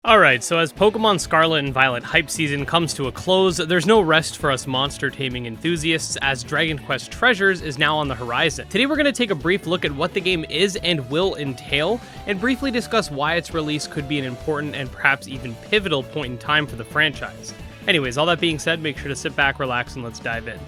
Alright, so as Pokemon Scarlet and Violet hype season comes to a close, there's no rest for us monster taming enthusiasts as Dragon Quest Treasures is now on the horizon. Today we're going to take a brief look at what the game is and will entail, and briefly discuss why its release could be an important and perhaps even pivotal point in time for the franchise. Anyways, all that being said, make sure to sit back, relax, and let's dive in.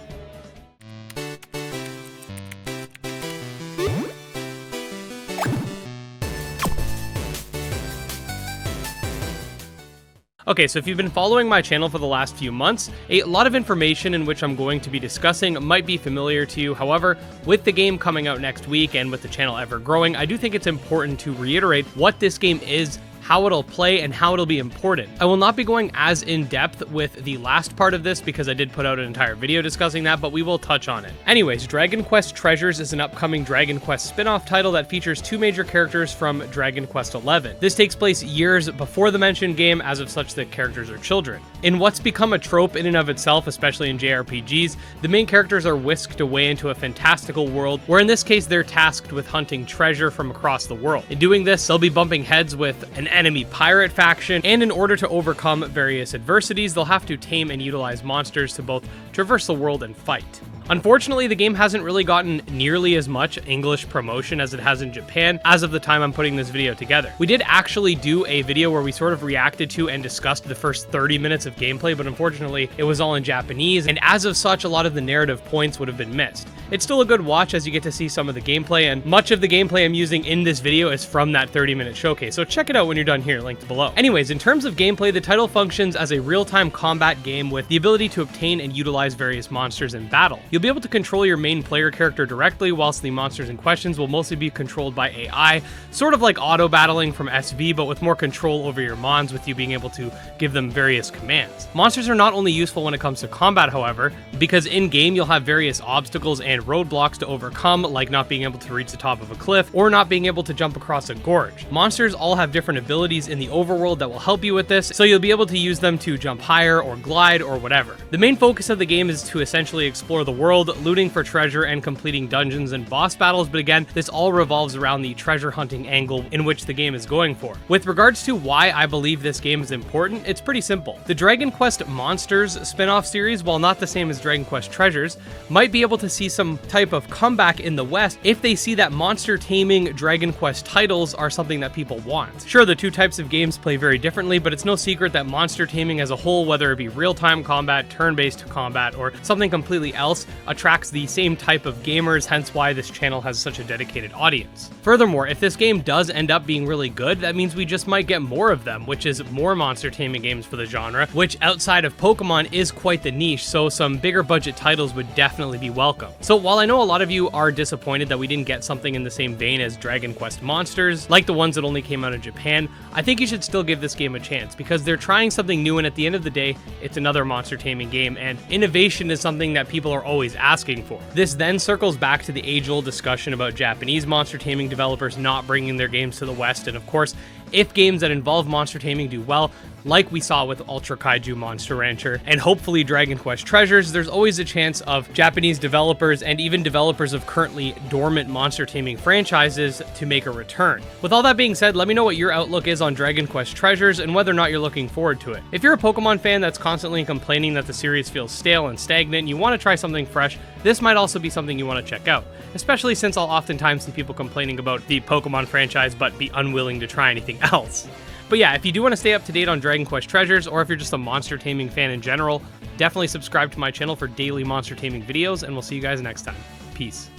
Okay, so if you've been following my channel for the last few months, a lot of information in which I'm going to be discussing might be familiar to you. However, with the game coming out next week and with the channel ever growing, I do think it's important to reiterate what this game is, how it'll play, and how it'll be important. I will not be going as in-depth with the last part of this because I did put out an entire video discussing that, but we will touch on it. Anyways, Dragon Quest Treasures is an upcoming Dragon Quest spin-off title that features two major characters from Dragon Quest XI. This takes place years before the mentioned game, as of such the characters are children. In what's become a trope in and of itself, especially in JRPGs, the main characters are whisked away into a fantastical world, where in this case they're tasked with hunting treasure from across the world. In doing this, they'll be bumping heads with an enemy pirate faction, and in order to overcome various adversities, they'll have to tame and utilize monsters to both traverse the world and fight. Unfortunately, the game hasn't really gotten nearly as much English promotion as it has in Japan as of the time I'm putting this video together. We did actually do a video where we sort of reacted to and discussed the first 30 minutes of gameplay, but unfortunately it was all in Japanese, and as of such, a lot of the narrative points would have been missed. It's still a good watch as you get to see some of the gameplay, and much of the gameplay I'm using in this video is from that 30-minute showcase, so check it out when you're done here, linked below. Anyways, in terms of gameplay, the title functions as a real-time combat game with the ability to obtain and utilize various monsters in battle. You'll be able to control your main player character directly, whilst the monsters in questions will mostly be controlled by AI, sort of like auto battling from SV, but with more control over your mons, with you being able to give them various commands. Monsters are not only useful when it comes to combat, however, because in-game you'll have various obstacles and roadblocks to overcome, like not being able to reach the top of a cliff or not being able to jump across a gorge. Monsters all have different abilities in the overworld that will help you with this, so you'll be able to use them to jump higher or glide or whatever. The main focus of the game is to essentially explore the world, looting for treasure and completing dungeons and boss battles, but again, this all revolves around the treasure hunting angle in which the game is going for. With regards to why I believe this game is important, it's pretty simple. The Dragon Quest Monsters spin-off series, while not the same as Dragon Quest Treasures, might be able to see some type of comeback in the West if they see that monster taming Dragon Quest titles are something that people want. Sure, the two types of games play very differently, but it's no secret that monster taming as a whole, whether it be real-time combat, turn-based combat, or something completely else, attracts the same type of gamers, hence why this channel has such a dedicated audience. Furthermore, if this game does end up being really good, that means we just might get more of them, which is more monster taming games for the genre, which outside of Pokemon is quite the niche, so some bigger budget titles would definitely be welcome. So while I know a lot of you are disappointed that we didn't get something in the same vein as Dragon Quest Monsters, like the ones that only came out in Japan, I think you should still give this game a chance, because they're trying something new, and at the end of the day, it's another monster taming game, and innovation is something that people are always asking for. This then circles back to the age-old discussion about Japanese monster taming developers not bringing their games to the West, and of course, if games that involve monster taming do well, like we saw with Ultra Kaiju Monster Rancher and hopefully Dragon Quest Treasures, there's always a chance of Japanese developers and even developers of currently dormant monster taming franchises to make a return. With all that being said, let me know what your outlook is on Dragon Quest Treasures and whether or not you're looking forward to it. If you're a Pokemon fan that's constantly complaining that the series feels stale and stagnant and you want to try something fresh, this might also be something you want to check out, especially since I'll oftentimes see people complaining about the Pokemon franchise but be unwilling to try anything else. But yeah, if you do want to stay up to date on Dragon Quest Treasures, or if you're just a monster taming fan in general, definitely subscribe to my channel for daily monster taming videos, and we'll see you guys next time. Peace.